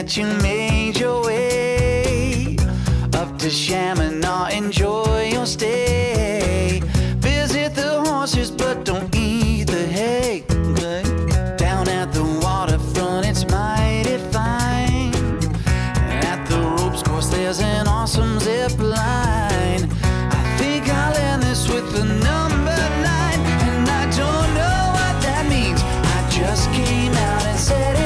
that you made your way up to Shamineau. Enjoy your stay. Visit the horses, but don't eat the hay. Down at the waterfront, it's mighty fine. At the ropes course, there's an awesome zip line. I think I'll end this with the number 9, and I don't know what that means. I just came out and said it.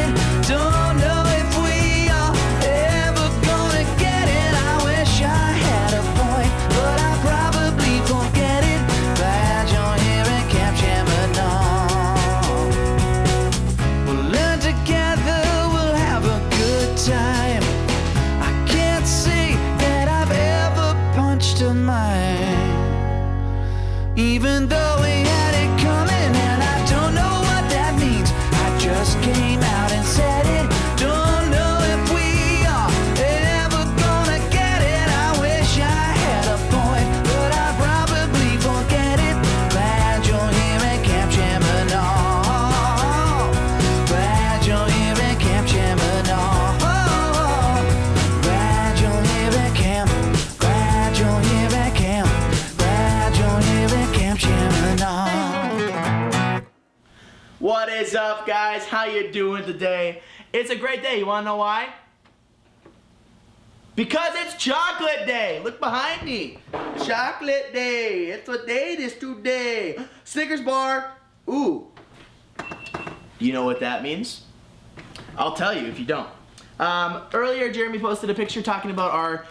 Don't know if we are ever gonna get it. I wish I had a point, but I probably won't get it. Glad you're here at Camp Shamineau. We'll learn together, we'll have a good time. I can't say that I've ever punched a mine, even though we had it coming, and I don't know what that means. I just came out and said it. Don't know if we are ever gonna get it. I wish I had a point, but I probably won't get it. Glad you're here at Camp Shamineau. Glad you're here at Camp Shamineau. Glad you're here at camp. Glad you're here at camp. Glad you're here at Camp Shamineau. What is up, guys? How you doing today? It's a great day. You want to know why? Because it's chocolate day. Look behind me. Chocolate day. It's what day it is today. Snickers bar. Ooh. You know what that means? I'll tell you if you don't. Earlier, Jeremy posted a picture talking about our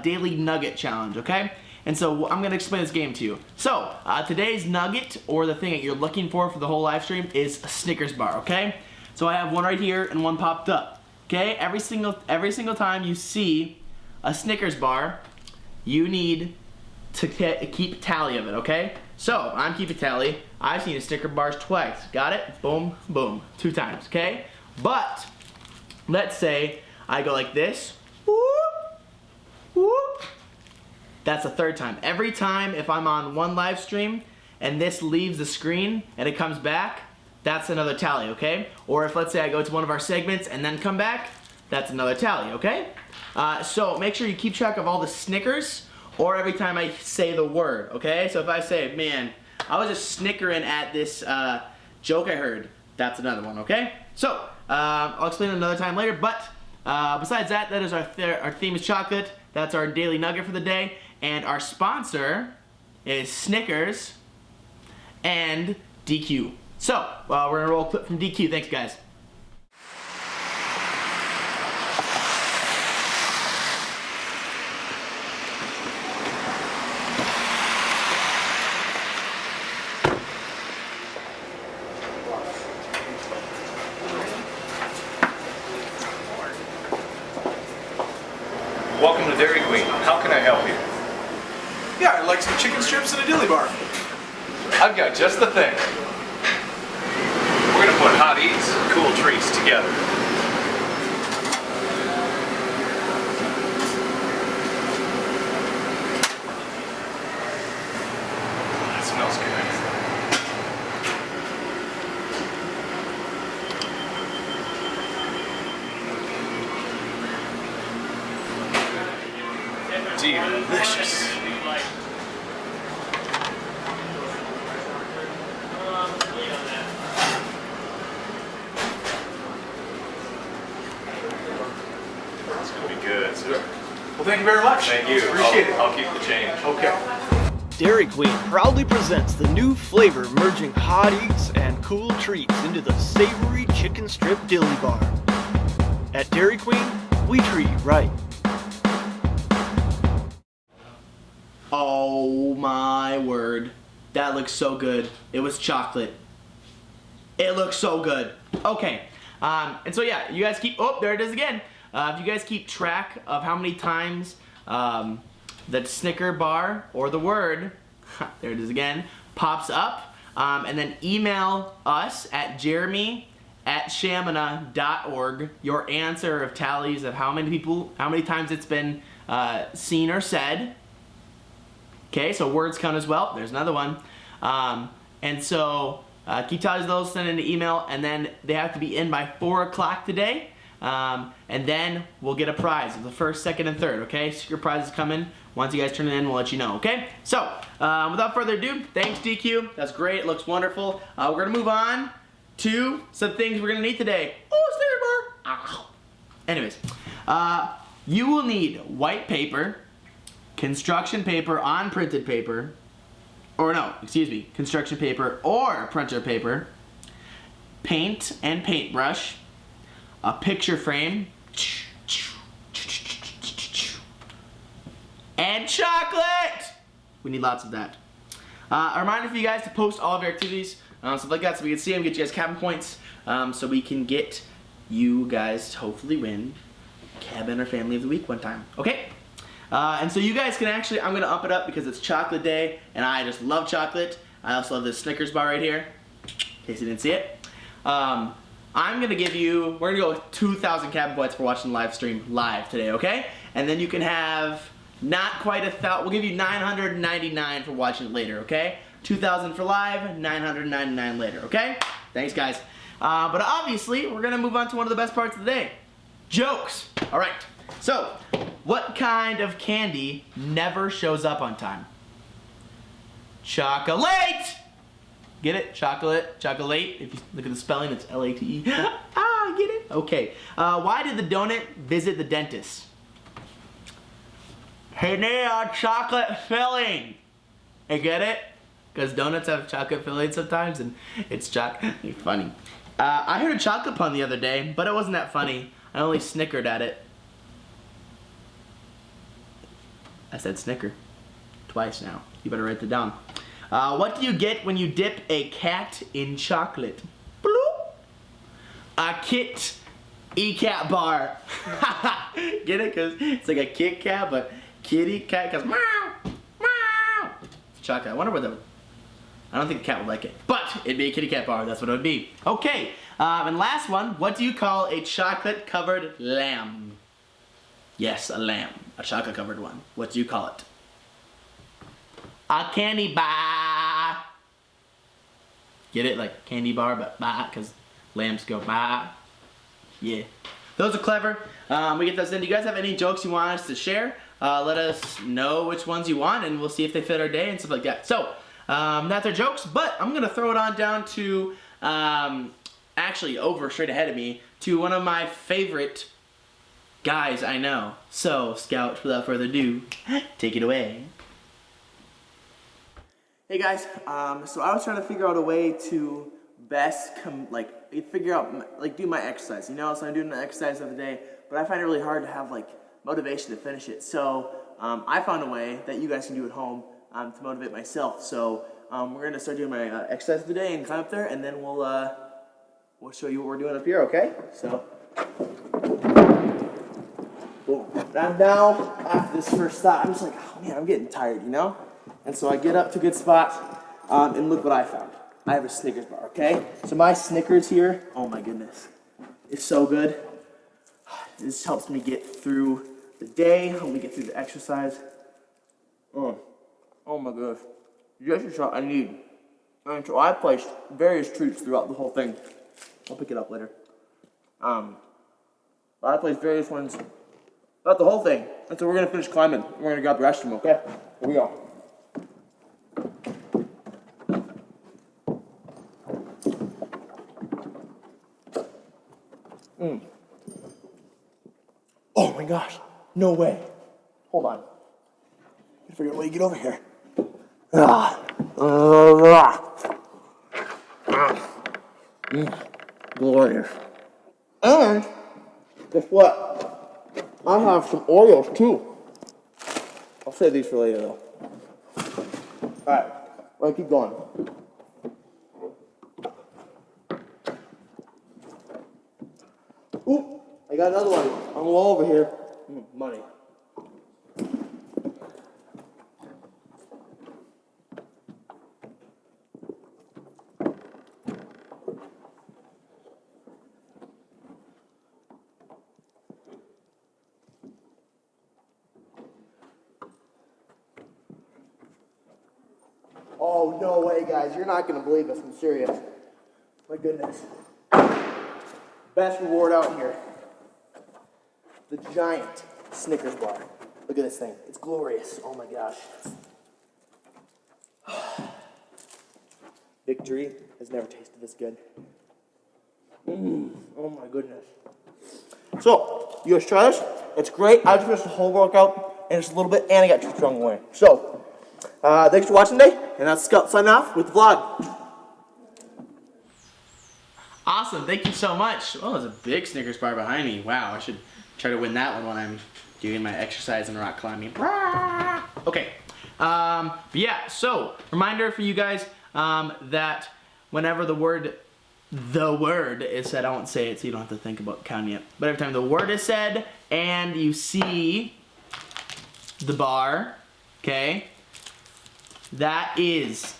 daily nugget challenge, okay? And so I'm going to explain this game to you. So, today's nugget, or the thing that you're looking for the whole live stream, is a Snickers bar, okay? So I have one right here and one popped up, okay? Every single time you see a Snickers bar, you need to keep tally of it, okay? So, I'm keeping tally. I've seen a Snickers bars twice. Got it? Boom, boom. 2 times, okay? But, let's say I go like this. Whoop, whoop. That's the 3rd time. Every time if I'm on one live stream and this leaves the screen and it comes back, that's another tally, okay? Or if, let's say, I go to one of our segments and then come back, that's another tally, okay? So make sure you keep track of all the Snickers, or every time I say the word, okay? So if I say, man, I was just snickering at this joke I heard, that's another one, okay? So, I'll explain it another time later, but besides that, that is our theme is chocolate. That's our daily nugget for the day. And our sponsor is Snickers and DQ. So, we're gonna roll a clip from DQ. Thanks, guys. Welcome to Dairy Queen. How can I help you? Yeah, I'd like some chicken strips and a dilly bar. I've got just the thing. We're gonna put hot eats and cool treats together. That smells good. Delicious. It's gonna be good, sir. Well, thank you very much. Thank you. Appreciate it. I'll keep the change. Okay. Dairy Queen proudly presents the new flavor merging hot eats and cool treats into the savory chicken strip dilly bar. At Dairy Queen, we treat you right. Oh my word. That looks so good. It was chocolate. It looks so good. Okay. And so yeah, you guys keep, oh, there it is again. If you guys keep track of how many times the Snicker bar or the word, there it is again, pops up, and then email us at jeremy@shamineau.org your answer of tallies of how many times it's been seen or said. Okay, so words count as well. There's another one. And so keep tallies of those, send in an email, and then they have to be in by 4 o'clock today. And then we'll get a prize of the first, second, and third, okay? Secret prize is coming. Once you guys turn it in, we'll let you know, okay? So, without further ado, thanks, DQ. That's great. It looks wonderful. We're going to move on to some things we're going to need today. Oh, Snicker bar. Ow. Anyways, you will need white paper, construction paper on printed paper, or no, excuse me, construction paper or printer paper, paint and paintbrush, a picture frame, and chocolate! We need lots of that. A reminder for you guys to post all of your activities, stuff like that, so we can see them, get you guys cabin points, so we can get you guys to hopefully win Cabin or Family of the Week one time, okay? And so you guys can actually, I'm going to up it up because it's chocolate day, and I just love chocolate. I also love this Snickers bar right here, in case you didn't see it. I'm going to give you, we're going to go with 2,000 cabin points for watching the live stream live today, okay? And then you can have not quite 1,000, we'll give you 999 for watching it later, okay? 2,000 for live, 999 later, okay? Thanks, guys. But obviously, we're going to move on to one of the best parts of the day. Jokes. All right. So, what kind of candy never shows up on time? Chocolate! Get it? Chocolate. Chocolate. If you look at the spelling, it's L-A-T-E. Ah, get it? Okay. Why did the donut visit the dentist? He need a chocolate filling. You get it? Because donuts have chocolate filling sometimes, and it's chocolate. Funny. I heard a chocolate pun the other day, but it wasn't that funny. I only snickered at it. I said snicker. Twice now. You better write that down. What do you get when you dip a cat in chocolate? Bloop. A Kit-E-Cat bar. Get it? Because it's like a Kit Kat, but kitty cat goes meow, meow. It's chocolate. I wonder what the... I don't think the cat would like it. But it'd be a kitty cat bar. That's what it would be. Okay. And last one. What do you call a chocolate-covered lamb? Yes, a lamb. A chocolate-covered one. What do you call it? A candy bar. Get it? Like candy bar, but bah, because lambs go bah. Yeah. Those are clever. We get those in. Do you guys have any jokes you want us to share? Let us know which ones you want, and we'll see if they fit our day and stuff like that. So, that's our jokes, but I'm going to throw it on down to, actually over straight ahead of me, to one of my favorite guys I know. So, Scout, without further ado, take it away. Hey guys, so I was trying to figure out a way to best figure out, do my exercise, you know? So I'm doing the exercise of the day, but I find it really hard to have, motivation to finish it. So, I found a way that you guys can do at home to motivate myself. So, we're going to start doing my exercise of the day and climb up there, and then we'll show you what we're doing up here, okay? So, boom. I'm now, after this first stop, I'm just like, oh man, I'm getting tired, you know? And so I get up to a good spot, and look what I found. I have a Snickers bar, okay? So my Snickers here, oh my goodness, it's so good. This helps me get through the day, helps me get through the exercise. Oh my gosh. Just a shot I need. And so I placed various treats throughout the whole thing. I'll pick it up later. I placed various ones throughout the whole thing. And so we're going to finish climbing. We're going to grab the restroom, okay? Here we go. Oh my gosh, no way. Hold on. I figure out a way to get over here. Glorious. And guess what? I have some Oreos too. I'll save these for later though. Alright, we're gonna keep going. Oop, I got another one on the wall over here. Money. Oh, no way, guys. You're not going to believe this. I'm serious. My goodness. Best reward out here. the giant Snickers bar. Look at this thing. It's glorious. Oh my gosh. Victory has never tasted this good. Oh my goodness. So, you guys try this. It's great. I just finished the whole workout and just a little bit, and I got 2 strong away. So, thanks for watching today, and that's Scott signing off with the vlog. Awesome, thank you so much. Oh, there's a big Snickers bar behind me. Wow, I should try to win that one when I'm doing my exercise and rock climbing. Okay, but yeah, so reminder for you guys that whenever the word is said, I won't say it so you don't have to think about counting it, but every time the word is said and you see the bar, okay, that is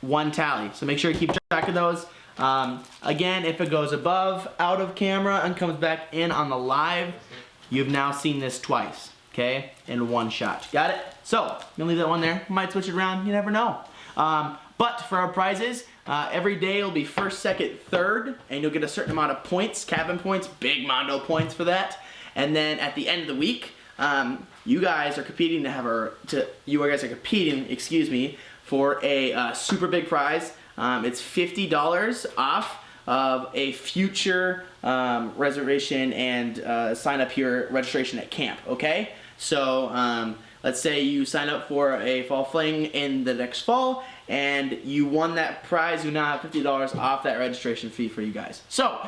1 tally. So make sure you keep track of those. Again, if it goes above, out of camera, and comes back in on the live, you've now seen this twice, okay, in 1 shot. Got it? So, I'm gonna leave that one there. Might switch it around, you never know. But for our prizes, every day will be first, second, third, and you'll get a certain amount of points, cabin points, big Mondo points for that. And then at the end of the week, you guys are competing for a super big prize. It's $50 off of a future reservation and sign up here registration at camp, okay? So let's say you sign up for a fall fling in the next fall and you won that prize, you now have $50 off that registration fee for you guys. So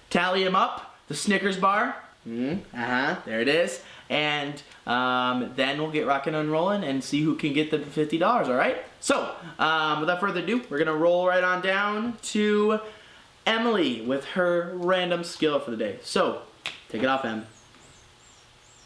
tally them up, the Snickers bar, there it is, and then we'll get rocking and rolling and see who can get the $50, all right? So, without further ado, we're gonna roll right on down to Emily with her random skill for the day. So, take it off, Em.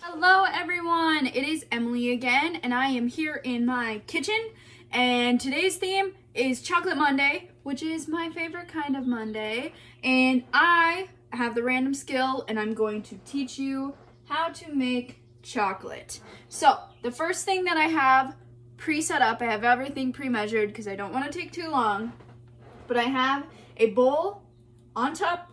Hello everyone, it is Emily again, and I am here in my kitchen, and today's theme is Chocolate Monday, which is my favorite kind of Monday, and I have the random skill, and I'm going to teach you how to make chocolate. So, the first thing that I have pre-set up, I have everything pre-measured because I don't want to take too long, but I have a bowl on top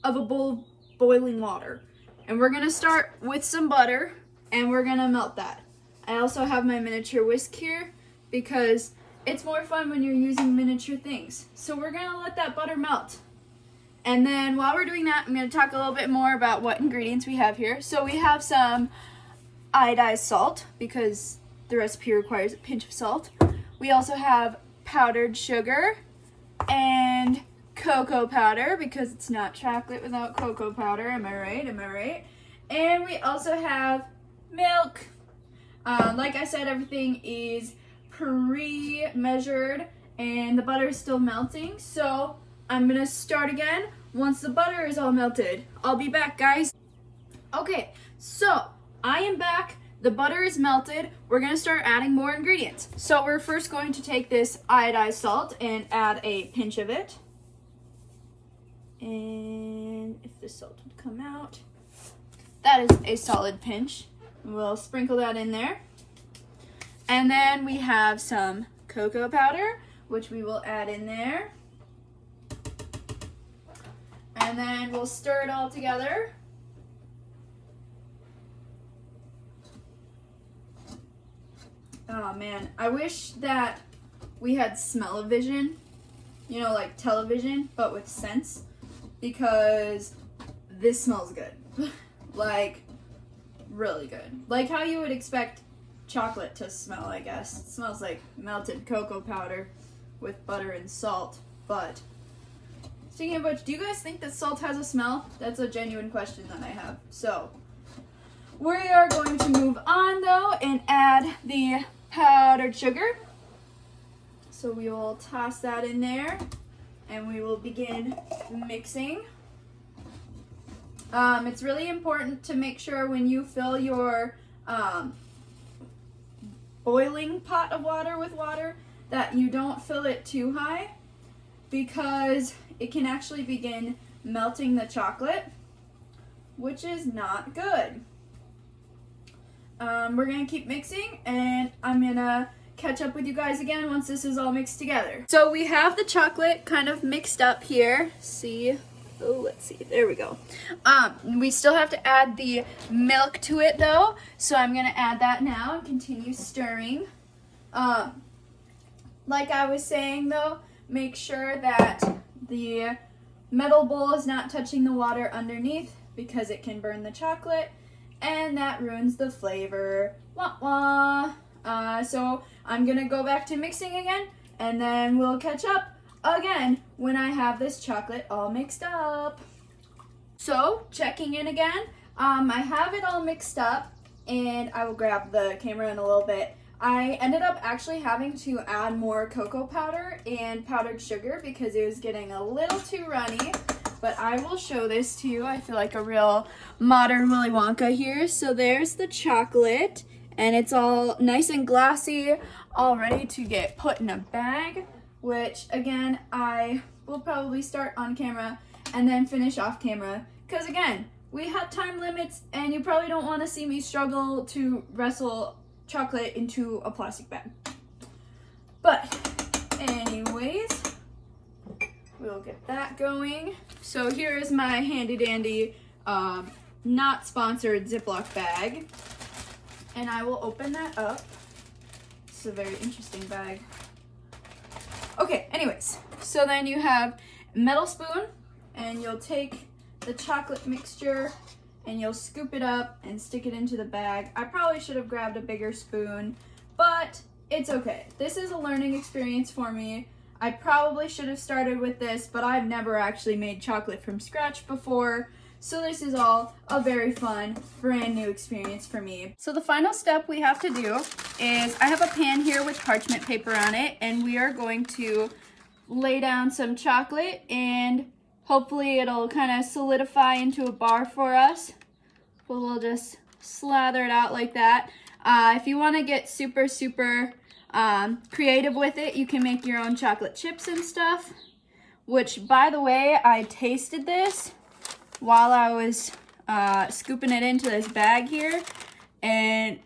of a bowl of boiling water. And we're gonna start with some butter and we're gonna melt that. I also have my miniature whisk here because it's more fun when you're using miniature things. So we're gonna let that butter melt. And then while we're doing that, I'm gonna talk a little bit more about what ingredients we have here. So we have some iodized salt because the recipe requires a pinch of salt. We also have powdered sugar and cocoa powder because it's not chocolate without cocoa powder. Am I right? Am I right? And we also have milk. Like I said, everything is pre-measured and the butter is still melting. So I'm gonna start again once the butter is all melted. I'll be back, guys. Okay, so I am back. The butter is melted. We're gonna start adding more ingredients. So we're first going to take this iodized salt and add a pinch of it. And if the salt would come out, that is a solid pinch. We'll sprinkle that in there. And then we have some cocoa powder, which we will add in there. And then we'll stir it all together. Oh man, I wish that we had smell-o-vision, you know, like television, but with sense, because this smells good. Like, really good. Like how you would expect chocolate to smell, I guess. It smells like melted cocoa powder with butter and salt, but speaking of which, do you guys think that salt has a smell? That's a genuine question that I have. So, we are going to move on though and add the powdered sugar. So we will toss that in there and we will begin mixing. It's really important to make sure when you fill your boiling pot of water with water that you don't fill it too high, because it can actually begin melting the chocolate, which is not good. We're gonna keep mixing and I'm gonna catch up with you guys again once this is all mixed together. So we have the chocolate kind of mixed up here. See, Oh, let's see. There we go. We still have to add the milk to it though, so I'm gonna add that now and continue stirring. Like I was saying though, make sure that the metal bowl is not touching the water underneath because it can burn the chocolate and that ruins the flavor. Wah wah. So I'm gonna go back to mixing again and then we'll catch up again when I have this chocolate all mixed up. So checking in again, I have it all mixed up and I will grab the camera in a little bit. I ended up actually having to add more cocoa powder and powdered sugar because it was getting a little too runny, but I will show this to you. I feel like a real modern Willy Wonka here. So there's the chocolate and it's all nice and glassy, all ready to get put in a bag, which again, I will probably start on camera and then finish off camera. Because again, we have time limits and you probably don't want to see me struggle to wrestle chocolate into a plastic bag. But anyways, we'll get that going. So here is my handy dandy, not sponsored Ziploc bag. And I will open that up. This is a very interesting bag. Okay, anyways, so then you have a metal spoon and you'll take the chocolate mixture and you'll scoop it up and stick it into the bag. I probably should have grabbed a bigger spoon, but it's okay. This is a learning experience for me. I probably should have started with this, but I've never actually made chocolate from scratch before. So this is all a very fun, brand new experience for me. So the final step we have to do is I have a pan here with parchment paper on it, and we are going to lay down some chocolate and hopefully it'll kind of solidify into a bar for us. But we'll just slather it out like that. If you want to get super creative with it, you can make your own chocolate chips and stuff. Which, by the way, I tasted this while I was scooping it into this bag here, and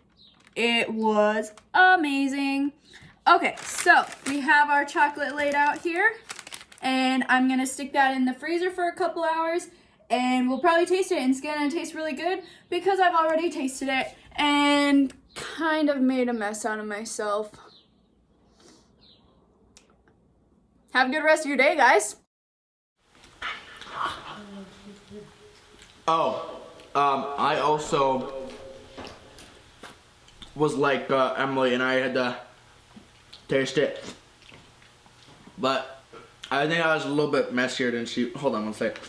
it was amazing. Okay, so we have our chocolate laid out here, and I'm gonna stick that in the freezer for a couple hours, and we'll probably taste it, and it's gonna taste really good because I've already tasted it and kind of made a mess out of myself. Have a good rest of your day, guys. I also was like Emily, and I had to taste it, but I think I was a little bit messier than she. Hold on one sec.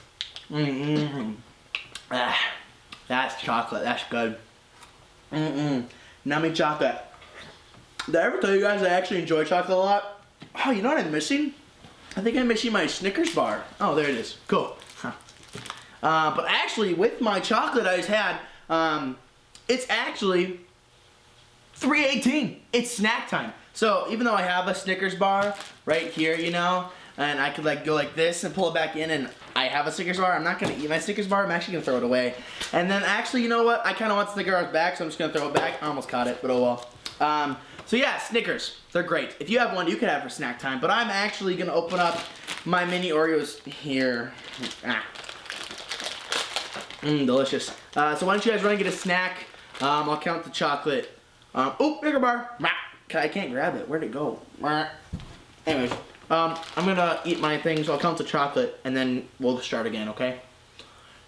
That's chocolate. That's good. Nummy chocolate. Did I ever tell you guys I actually enjoy chocolate a lot? Oh, you know what I'm missing? I think I'm missing my Snickers bar. Oh, there it is. Cool. But actually, with my chocolate I just had, it's actually 3:18. It's snack time. So even though I have a Snickers bar right here, you know, and I could like go like this and pull it back in, and I have a Snickers bar, I'm not gonna eat my Snickers bar. I'm actually gonna throw it away. And then actually, you know what? I kind of want Snickers bars back, so I'm just gonna throw it back. I almost caught it, but oh well. So yeah, Snickers, they're great. If you have one, you could have for snack time. But I'm actually gonna open up my mini Oreos here. Delicious. So why don't you guys run and get a snack? I'll count the chocolate. Oh, bigger bar. I can't grab it. Where'd it go? Anyways, I'm gonna eat my things. I'll count the chocolate, and then we'll start again, okay?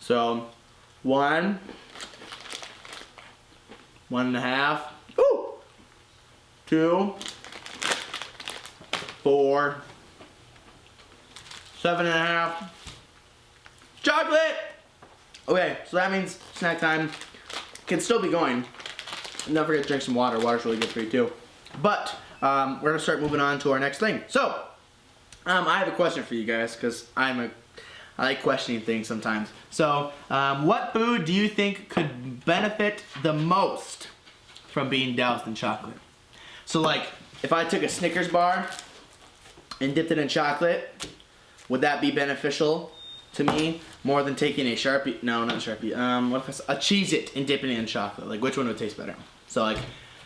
So, 1, 1.5. Ooh! 2, 4, 7.5. Chocolate! Okay, so that means snack time can still be going. And don't forget to drink some water. Water's really good for you too. But we're gonna start moving on to our next thing. So I have a question for you guys because I like questioning things sometimes. So what food do you think could benefit the most from being doused in chocolate? So like if I took a Snickers bar and dipped it in chocolate, would that be beneficial to me more than taking a Sharpie? No, not Sharpie. What if a Cheez-It and dipping it in chocolate? Like, which one would taste better? So, like,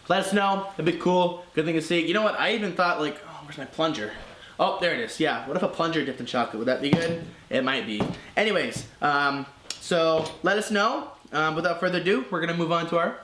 let us know. It'd be cool. Good thing to see. You know what? I even thought, like, oh, where's my plunger? Oh, there it is. Yeah. What if a plunger dipped in chocolate? Would that be good? It might be. Anyways, so let us know. Without further ado, we're gonna move on to our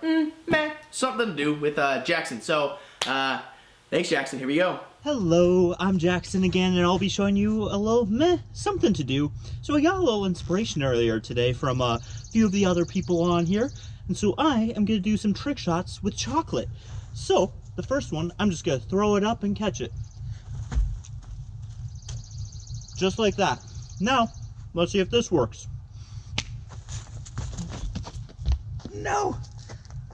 something to do with Jackson. So, thanks, Jackson. Here we go. Hello, I'm Jackson again, and I'll be showing you a little something to do. So I got a little inspiration earlier today from a few of the other people on here, and so I am going to do some trick shots with chocolate. So, the first one, I'm just going to throw it up and catch it. Just like that. Now, let's see if this works. No!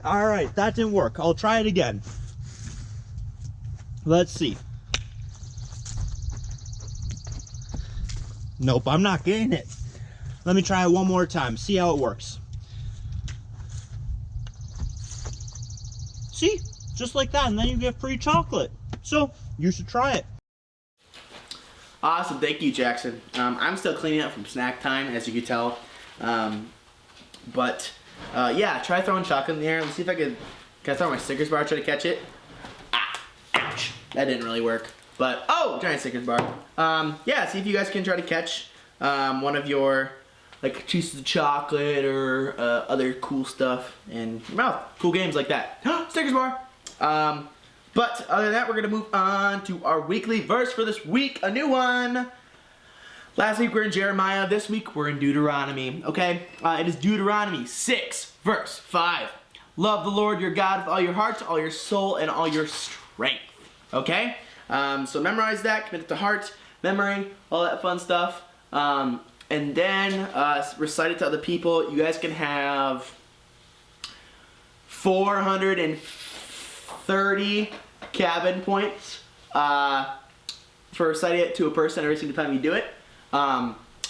Alright, that didn't work. I'll try it again. Let's see. Nope, I'm not getting it. Let me try it one more time, see how it works. See? Just like that, and then you get free chocolate. So, you should try it. Awesome, thank you, Jackson. I'm still cleaning up from snack time, as you can tell. Yeah, try throwing chocolate in the air. Let's see if can I throw my Snickers bar, try to catch it? Ah, ouch. That didn't really work. But, oh, giant Snickers bar. Yeah, see if you guys can try to catch one of your, like, pieces of chocolate or other cool stuff in your mouth. Cool games like that. Snickers bar. But other than that, we're going to move on to our weekly verse for this week. A new one. Last week we're in Jeremiah. This week we're in Deuteronomy. Okay? It is Deuteronomy 6, verse 5. Love the Lord your God with all your heart, all your soul, and all your strength. Okay? So memorize that, commit it to heart, memory, all that fun stuff. And then recite it to other people. You guys can have 430 cabin points for reciting it to a person every single time you do it.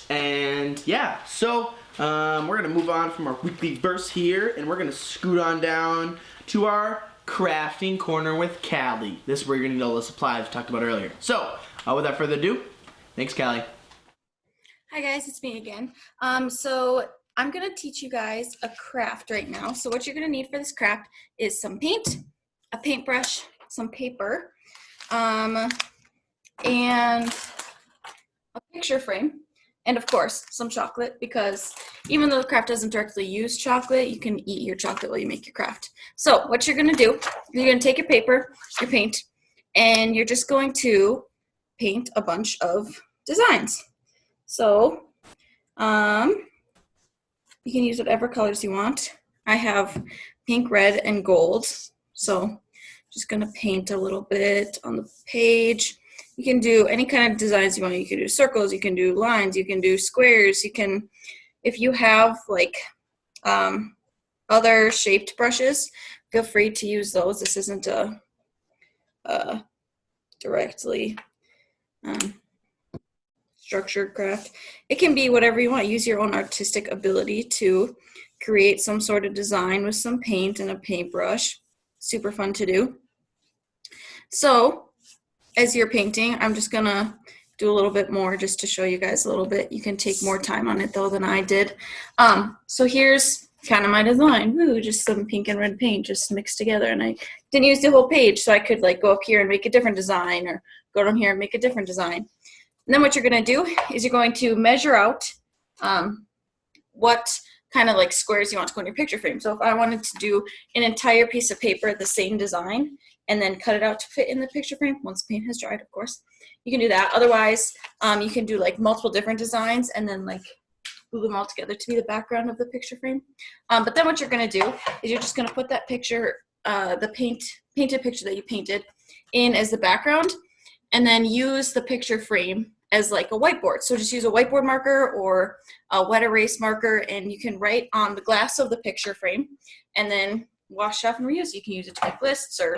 And yeah, so we're gonna move on from our weekly verse here, and we're gonna scoot on down to our crafting corner with Callie. This is where you're gonna need all the supplies we talked about earlier. So without further ado, thanks, Callie. Hi guys, it's me again. So I'm gonna teach you guys a craft right now. So what you're gonna need for this craft is some paint, a paintbrush, some paper, and a picture frame, and of course some chocolate, because even though the craft doesn't directly use chocolate, you can eat your chocolate while you make your craft. So what you're gonna do, you're gonna take your paper, your paint, and you're just going to paint a bunch of designs. So you can use whatever colors you want. I have pink, red, and gold, so just gonna paint a little bit on the page. You can do any kind of designs you want. You can do circles, you can do lines, you can do squares, you can, if you have like other shaped brushes, feel free to use those. This isn't a directly structured craft. It can be whatever you want. Use your own artistic ability to create some sort of design with some paint and a paintbrush. Super fun to do. So as you're painting, I'm just gonna do a little bit more just to show you guys a little bit. You can take more time on it though than I did. So here's kind of my design. Woo, just some pink and red paint just mixed together, and I didn't use the whole page, so I could like go up here and make a different design, or go down here and make a different design. And then what you're gonna do is you're going to measure out what kind of like squares you want to go in your picture frame. So if I wanted to do an entire piece of paper, the same design, and then cut it out to fit in the picture frame, once the paint has dried, of course, you can do that. Otherwise, you can do like multiple different designs and then like glue them all together to be the background of the picture frame. But then what you're gonna do is you're just gonna put that picture, the painted picture that you painted in as the background, and then use the picture frame as like a whiteboard. So just use a whiteboard marker or a wet erase marker, and you can write on the glass of the picture frame and then wash off and reuse. You can use it to make lists or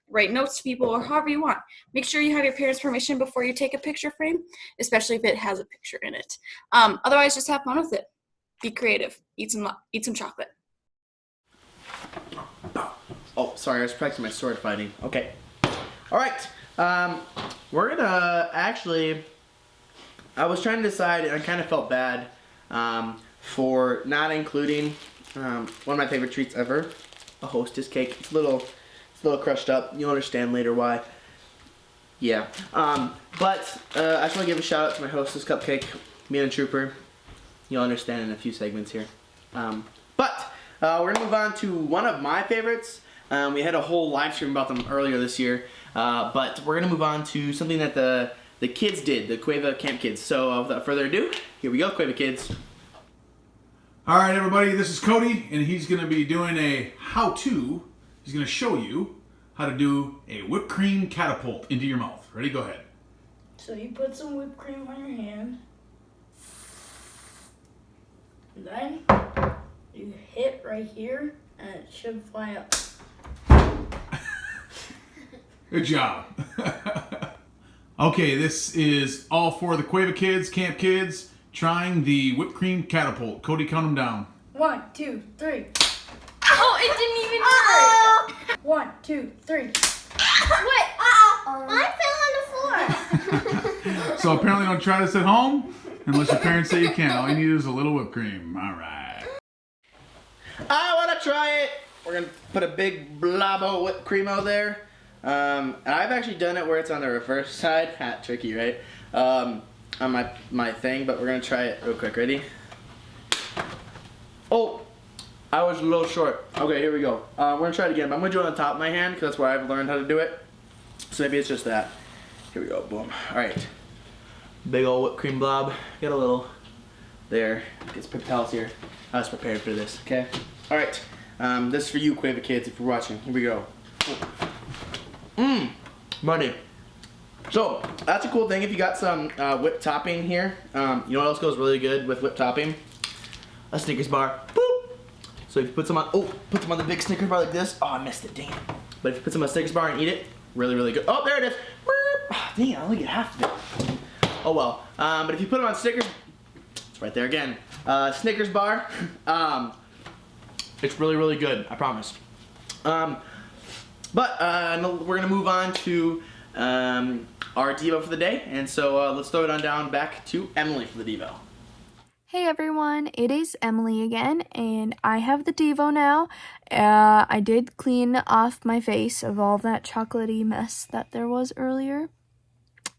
write notes to people, or however you want. Make sure you have your parents' permission before you take a picture frame, especially if it has a picture in it. Otherwise, just have fun with it. Be creative. Eat some chocolate. Oh, sorry, I was practicing my sword fighting. Okay. All right. We're gonna actually, I was trying to decide, and I kind of felt bad for not including one of my favorite treats ever, a Hostess cake. It's a little crushed up. You'll understand later why. Yeah. But I just want to give a shout out to my hostess cupcake, me and Trooper. You'll understand in a few segments here. But we're gonna move on to one of my favorites. We had a whole live stream about them earlier this year. But we're gonna move on to something that the kids did, the Cueva Camp Kids. So without further ado, here we go, Cueva Kids. All right, everybody, this is Cody, and he's going to be doing a how-to. He's going to show you how to do a whipped cream catapult into your mouth. Ready? Go ahead. So you put some whipped cream on your hand. And then you hit right here, and it should fly up. Good job. Okay, this is all for the Cueva Kids, Camp Kids, trying the whipped cream catapult. Cody, count them down. 1, 2, 3. Oh, it didn't even work. 1, 2, 3. What? I fell on the floor. So apparently don't try this at home unless your parents say you can. All you need is a little whipped cream. All right. I want to try it. We're going to put a big blob of whipped cream out there. And I've actually done it where it's on the reverse side. Tricky, right? On my thing, but we're going to try it real quick. Ready? Oh, I was a little short. Okay, here we go. We're going to try it again. But I'm going to do it on the top of my hand because that's where I've learned how to do it. So maybe it's just that. Here we go. Boom. All right. Big old whipped cream blob. Get a little there. Get some paper towels here. I was prepared for this. Okay. All right. This is for you, Cueva Kids, if you're watching. Here we go. Money. So that's a cool thing if you got some whipped topping here. You know what else goes really good with whipped topping? A Snickers bar. Boop. So if you put some on, put them on the big Snickers bar like this. Oh, I missed it, dang it. But if you put some on a Snickers bar and eat it, really, really good. Oh, there it is. Oh, dang it, I only get half of it. Oh well. But if you put them on Snickers, it's right there again. Snickers bar. It's really, really good. I promise. But we're gonna move on to our Devo for the day, and so let's throw it on down back to Emily for the Devo. Hey everyone, it is Emily again, and I have the Devo now. I did clean off my face of all that chocolatey mess that there was earlier,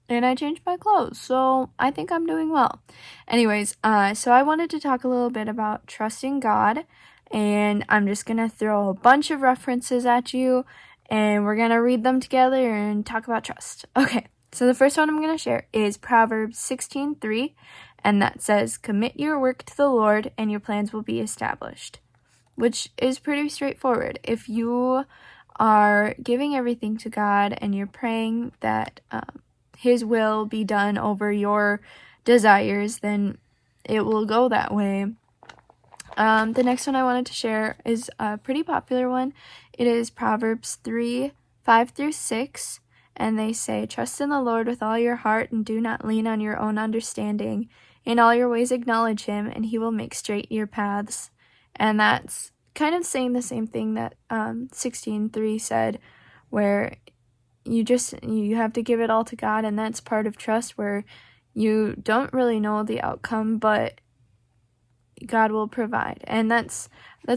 and I changed my clothes, so I think I'm doing well. Anyways, so I wanted to talk a little bit about trusting God, and I'm just gonna throw a bunch of references at you, and we're gonna read them together and talk about trust. Okay, so the first one I'm gonna share is Proverbs 16:3. And that says, commit your work to the Lord and your plans will be established, which is pretty straightforward. If you are giving everything to God and you're praying that His will be done over your desires, then it will go that way. The next one I wanted to share is a pretty popular one. It is Proverbs 3:5-6. And they say, trust in the Lord with all your heart and do not lean on your own understanding. In all your ways acknowledge Him, and He will make straight your paths. And that's kind of saying the same thing that 16:3 said, where you have to give it all to God, and that's part of trust, where you don't really know the outcome, but God will provide. And that's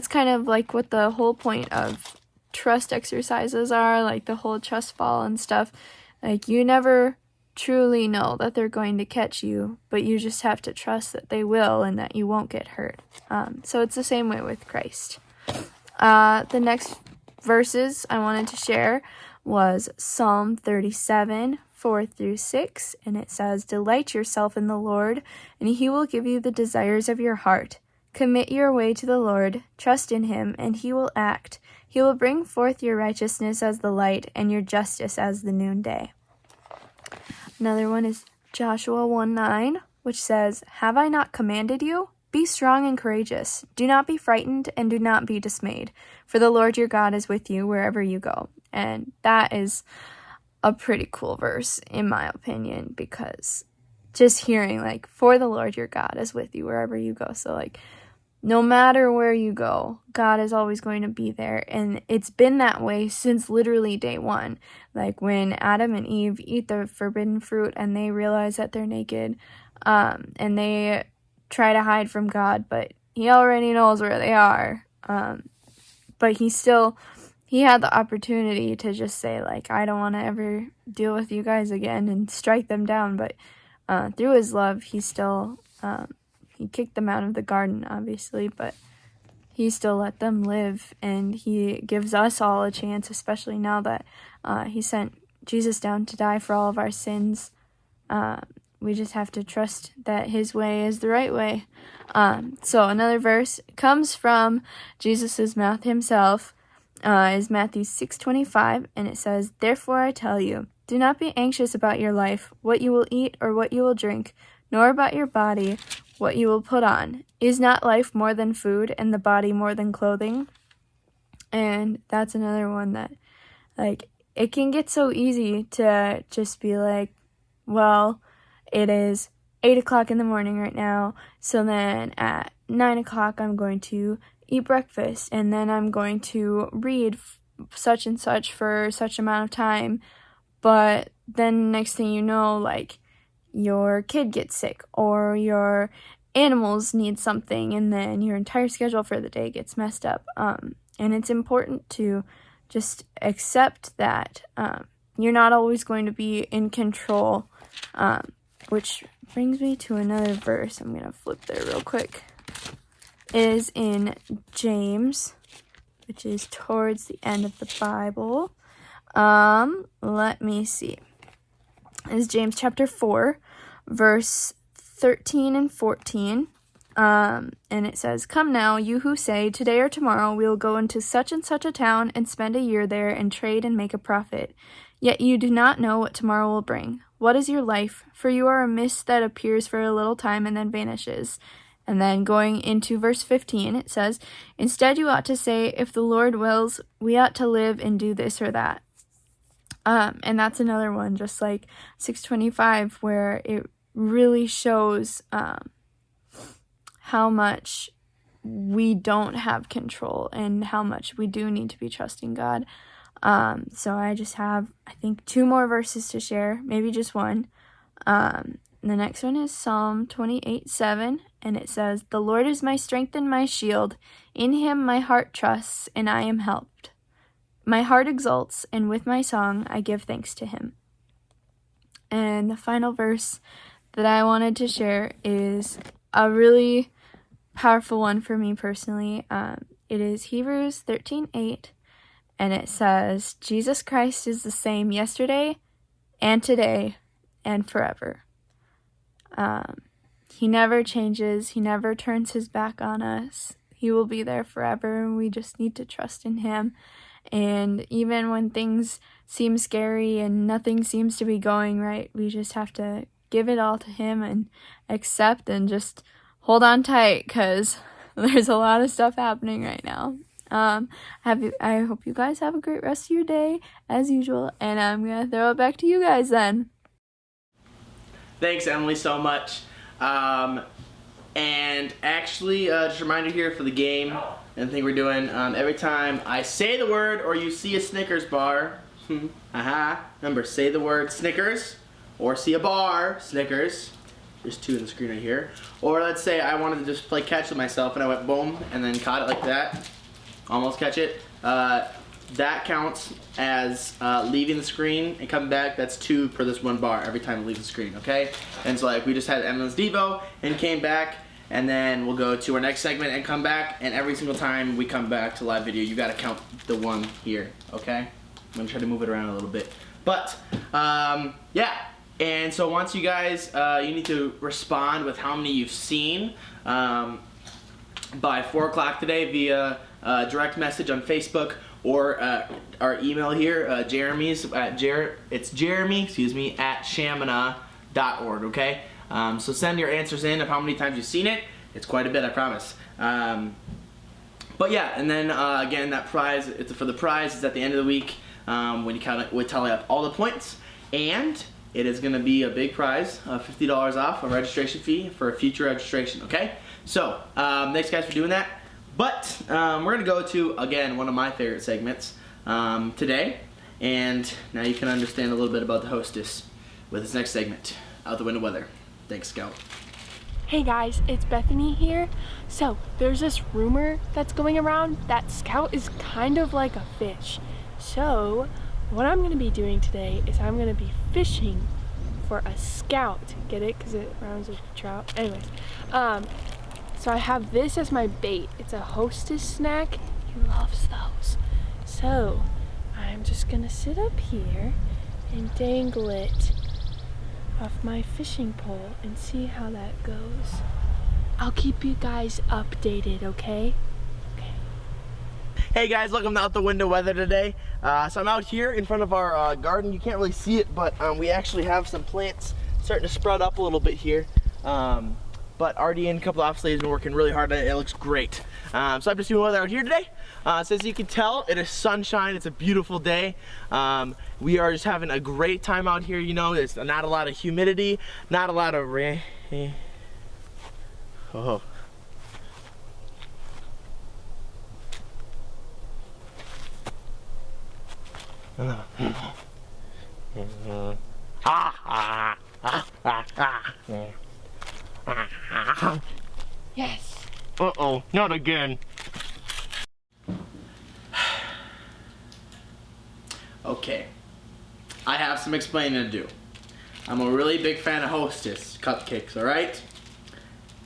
kind of like what the whole point of trust exercises are, like the whole trust fall and stuff. Like, you never truly know that they're going to catch you, but you just have to trust that they will and that you won't get hurt. So it's the same way with Christ. The next verses I wanted to share was Psalm 37:4-6, and it says, delight yourself in the Lord, and He will give you the desires of your heart. Commit your way to the Lord, trust in Him, and He will act. He will bring forth your righteousness as the light and your justice as the noonday. Another one is Joshua 1:9, which says, have I not commanded you? Be strong and courageous. Do not be frightened and do not be dismayed, for the Lord your God is with you wherever you go. And that is a pretty cool verse, in my opinion, because just hearing, like, for the Lord your God is with you wherever you go. So, like, no matter where you go, God is always going to be there. And it's been that way since literally day one. Like when Adam and Eve eat the forbidden fruit and they realize that they're naked, and they try to hide from God, but He already knows where they are. But He still he had the opportunity to just say, like, I don't want to ever deal with you guys again and strike them down. But through his love, he still, he kicked them out of the garden, obviously, but he still let them live. And he gives us all a chance, especially now that he sent Jesus down to die for all of our sins. We just have to trust that his way is the right way. So another verse comes from Jesus' mouth himself, is Matthew 6:25, and it says, "Therefore I tell you, do not be anxious about your life, what you will eat or what you will drink, nor about your body, what you will put on. Is not life more than food, and the body more than clothing?" And that's another one that, like, it can get so easy to just be like, well, it is 8 o'clock in the morning right now, so then at 9 o'clock I'm going to eat breakfast, and then I'm going to read such and such for such amount of time. But then next thing you know, like, your kid gets sick or your animals need something, and then your entire schedule for the day gets messed up. And it's important to just accept that you're not always going to be in control, which brings me to another verse. I'm going to flip there real quick. It is in James, which is towards the end of the Bible. Let me see. It's James chapter 4, verse 13 and 14. And it says, "Come now, you who say, today or tomorrow we will go into such and such a town and spend a year there and trade and make a profit. Yet you do not know what tomorrow will bring. What is your life? For you are a mist that appears for a little time and then vanishes." And then going into verse 15, it says, "Instead you ought to say, if the Lord wills, we ought to live and do this or that." And that's another one, just like 625, where it really shows how much we don't have control and how much we do need to be trusting God. So I just have, I think, 2 more verses to share, maybe just one. The next one is Psalm 28:7, and it says, "The Lord is my strength and my shield. In him my heart trusts, and I am helped. My heart exults, and with my song I give thanks to him." And the final verse that I wanted to share is a really powerful one for me personally. It is Hebrews 13:8, and it says, "Jesus Christ is the same yesterday and today and forever." He never changes. He never turns his back on us. He will be there forever, and we just need to trust in him. And even when things seem scary and nothing seems to be going right, we just have to give it all to him and accept and just hold on tight, because there's a lot of stuff happening right now. I hope you guys have a great rest of your day, as usual, and I'm going to throw it back to you guys then. Thanks, Emily, so much. And actually, just a reminder here for the game and the thing we're doing. Every time I say the word or you see a Snickers bar, remember, say the word Snickers or see a bar, Snickers. There's 2 in the screen right here. Or let's say I wanted to just play catch with myself and I went boom and then caught it like that. Almost catch it. That counts as leaving the screen and coming back. That's 2 per this 1 bar every time we leave the screen, okay? And so like we just had Emily's Devo and came back, and then we'll go to our next segment and come back, and every single time we come back to live video, you gotta count the 1 here, okay? I'm gonna try to move it around a little bit. But, yeah. And so once you guys, you need to respond with how many you've seen by 4 o'clock today via direct message on Facebook, or our email here, Jeremy's at it's Jeremy, at Shamineau.org, okay? So send your answers in of how many times you've seen it. It's quite a bit, I promise. But yeah, and then again, that prize, for the prize is at the end of the week when we tally up all the points, and it is going to be a big prize, $50 off a registration fee for a future registration, okay? So, thanks guys for doing that. But we're going to go to, again, one of my favorite segments today. And now you can understand a little bit about the hostess with this next segment, Out the Window Weather. Thanks, Scout. Hey guys, it's Bethany here. So there's this rumor that's going around that Scout is kind of like a fish. So what I'm gonna be doing today is I'm gonna be fishing for a Scout. Get it? Because it rhymes with trout. Anyways, so I have this as my bait. It's a Hostess snack. He loves those. So I'm just gonna sit up here and dangle it off my fishing pole and see how that goes. I'll keep you guys updated, okay? Hey guys, look, I'm out the window weather today. So I'm out here in front of our garden. You can't really see it, but we actually have some plants starting to sprout up a little bit here. But Artie and a couple of office ladies have been working really hard on it. It looks great. So I'm just doing weather out here today. So as you can tell, it is sunshine. It's a beautiful day. We are just having a great time out here. You know, there's not a lot of humidity, not a lot of rain. Oh. Yes. Uh-oh, not again. Okay, I have some explaining to do. I'm a really big fan of Hostess cupcakes, alright?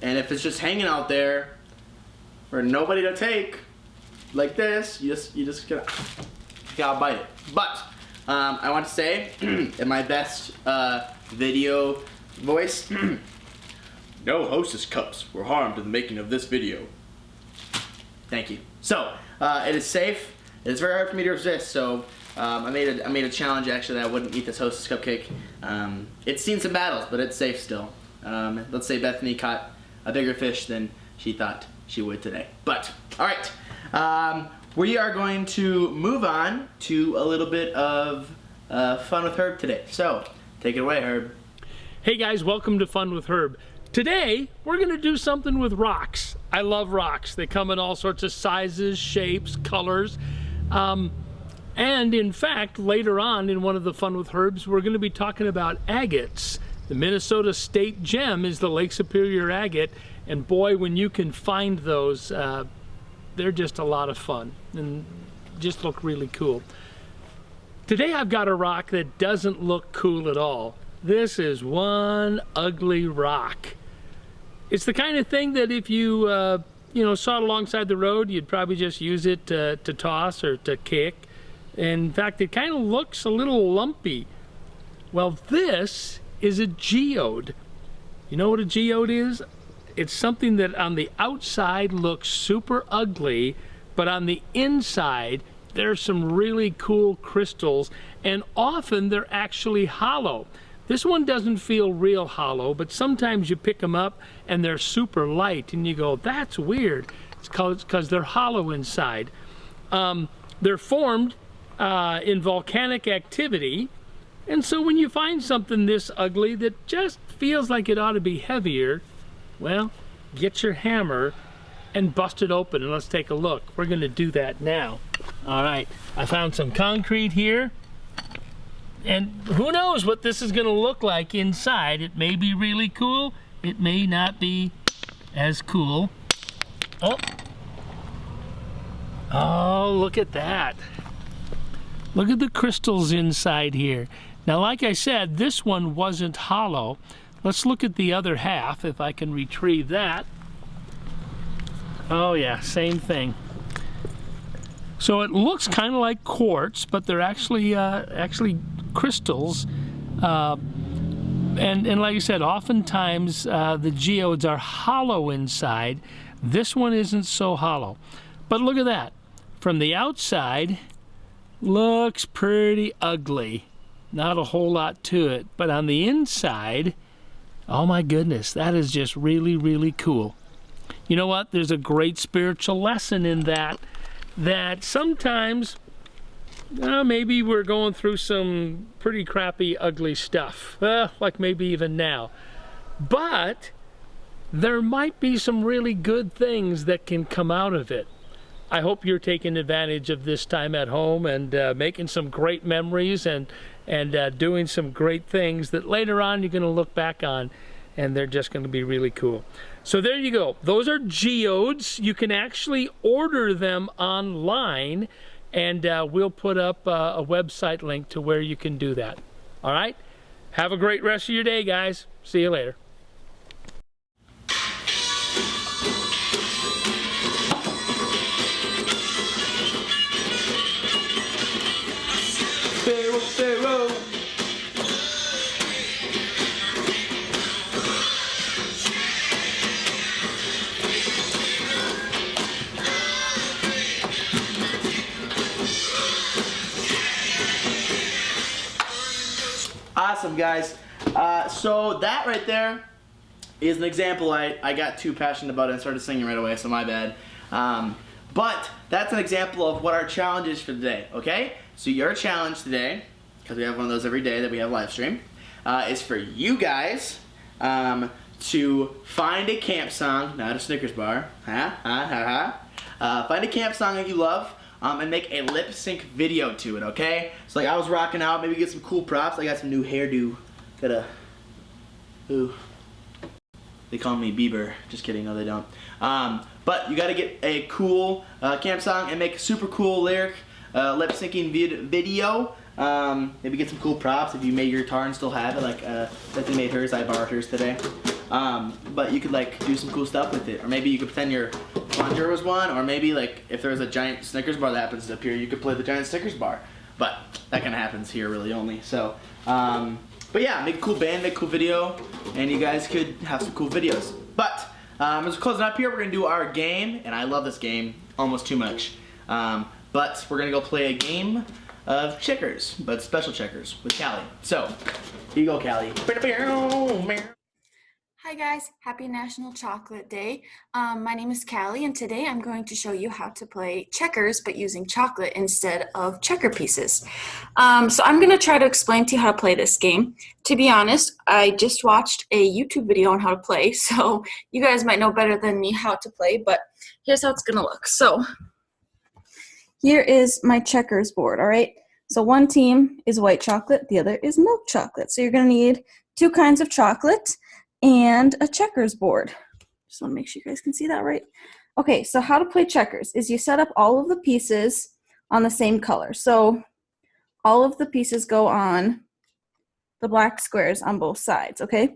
And if it's just hanging out there for nobody to take, like this, you just gotta bite it. But, I want to say, in my best video voice, no Hostess cups were harmed in the making of this video. Thank you. So, it is safe. It's very hard for me to resist, so I made a challenge actually that I wouldn't eat this Hostess cupcake. It's seen some battles, but it's safe still. Let's say Bethany caught a bigger fish than she thought she would today. But, alright. We are going to move on to a little bit of fun with Herb today. So, take it away, Herb. Hey guys, welcome to Fun with Herb. Today, we're gonna do something with rocks. I love rocks. They come in all sorts of sizes, shapes, colors. And in fact, later on in one of the Fun with Herbs, we're gonna be talking about agates. The Minnesota state gem is the Lake Superior agate. And boy, when you can find those, they're just a lot of fun and just look really cool. Today I've got a rock that doesn't look cool at all. This is one ugly rock. It's the kind of thing that if you, saw it alongside the road, you'd probably just use it to toss or to kick. In fact, it kind of looks a little lumpy. Well, this is a geode. You know what a geode is? It's something that on the outside looks super ugly, but on the inside, there's some really cool crystals, and often they're actually hollow. This one doesn't feel real hollow, but sometimes you pick them up and they're super light, and you go, that's weird. It's because they're hollow inside. They're formed in volcanic activity, and so when you find something this ugly that just feels like it ought to be heavier, well, get your hammer and bust it open and let's take a look. We're gonna do that now. All right, I found some concrete here. And who knows what this is gonna look like inside. It may be really cool. It may not be as cool. Oh, look at that. Look at the crystals inside here. Now, like I said, this one wasn't hollow. Let's look at the other half, if I can retrieve that. Oh yeah, same thing. So it looks kind of like quartz, but they're actually crystals. And like I said, oftentimes the geodes are hollow inside. This one isn't so hollow. But look at that. From the outside, looks pretty ugly. Not a whole lot to it. But on the inside, oh my goodness, that is just really, really cool. You know what? There's a great spiritual lesson in that sometimes maybe we're going through some pretty crappy, ugly stuff, like maybe even now. But there might be some really good things that can come out of it. I hope you're taking advantage of this time at home and making some great memories and doing some great things that later on you're going to look back on and they're just going to be really cool. So there you go. Those are geodes. You can actually order them online, and we'll put up a website link to where you can do that. All right? Have a great rest of your day, guys. See you later. Pharaoh. Awesome, guys. So that right there is an example I got too passionate about it and started singing right away, so my bad. But that's an example of what our challenge is for today, okay? So your challenge today, because we have one of those every day that we have live stream, is for you guys to find a camp song, not a Snickers bar, find a camp song that you love, and make a lip sync video to it, okay? So like I was rocking out, maybe get some cool props. I got some new hairdo. Ooh. They call me Bieber. Just kidding, no they don't. But you gotta get a cool camp song and make a super cool lyric lip syncing video. Maybe get some cool props if you made your guitar and still have it, like Bethany made hers, I borrowed hers today. But you could like do some cool stuff with it, or maybe you could pretend your plunger was one, or maybe like if there was a giant Snickers bar that happens to appear, you could play the giant Snickers bar. But that kind of happens here really only. So, but yeah, make a cool band, make a cool video, and you guys could have some cool videos. But as we're closing up here, we're gonna do our game, and I love this game almost too much. But we're gonna go play a game of checkers, but special checkers with Callie. So, here you go, Callie. Hi guys, happy National Chocolate Day. My name is Callie, and today I'm going to show you how to play checkers but using chocolate instead of checker pieces. So I'm going to try to explain to you how to play this game. To be honest, I just watched a YouTube video on how to play, so you guys might know better than me how to play, but here's how it's going to look. So here is my checkers board, all right? So one team is white chocolate, the other is milk chocolate. So you're going to need 2 kinds of chocolate and a checkers board. Just want to make sure you guys can see that right. Okay, so how to play checkers is you set up all of the pieces on the same color. So all of the pieces go on the black squares on both sides, okay?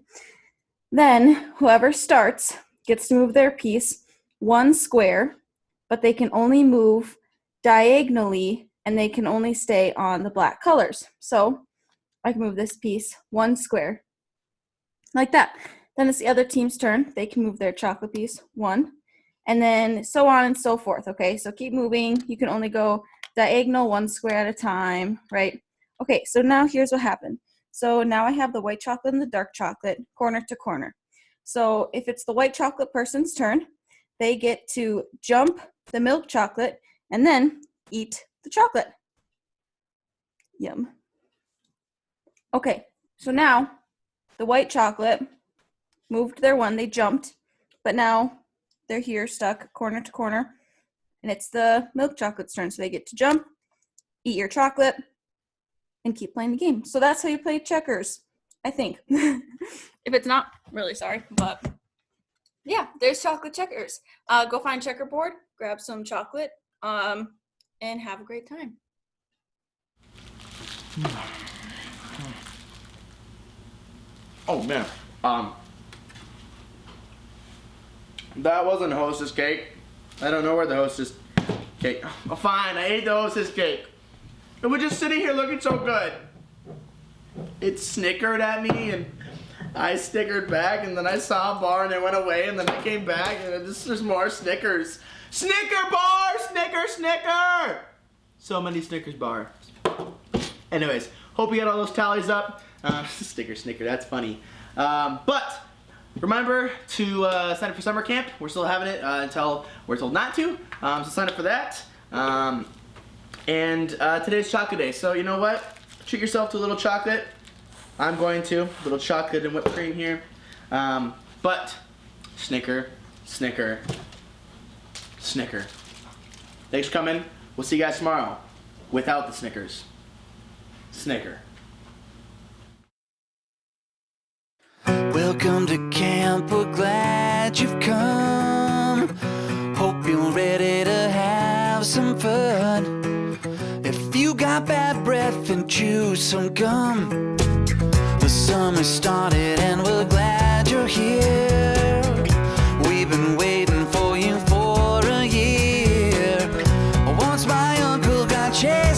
Then whoever starts gets to move their piece 1 square, but they can only move diagonally and they can only stay on the black colors. So I can move this piece 1 square like that. Then it's the other team's turn. They can move their chocolate piece 1, and then so on and so forth, okay? So keep moving. You can only go diagonal 1 square at a time, right? Okay, so now here's what happened. So now I have the white chocolate and the dark chocolate corner to corner. So if it's the white chocolate person's turn, they get to jump the milk chocolate and then eat the chocolate. Yum. Okay, so now the white chocolate moved their 1, they jumped, but now they're here stuck corner to corner, and it's the milk chocolate's turn, so they get to jump, eat your chocolate, and keep playing the game. So that's how you play checkers, I think. If it's not, really sorry, but yeah, there's chocolate checkers. Go find checkerboard, grab some chocolate, and have a great time. Oh man, that wasn't hostess cake. I don't know where the hostess cake. Oh fine, I ate the hostess cake. It was just sitting here looking so good. It snickered at me and I snickered back, and then I saw a bar and it went away, and then I came back and there's more Snickers. Snicker bar, Snicker! So many Snickers bars. Anyways, hope you got all those tallies up. Snicker, that's funny. But remember to sign up for summer camp. We're still having it until we're told not to. So sign up for that. And today's chocolate day. So you know what? Treat yourself to a little chocolate. I'm going to. A little chocolate and whipped cream here. But Snicker. Thanks for coming. We'll see you guys tomorrow without the Snickers. Snicker. Welcome to camp, we're glad you've come. Hope you're ready to have some fun. If you got bad breath, then chew some gum. The summer started and we're glad you're here. We've been waiting for you for a year. Once my uncle got chased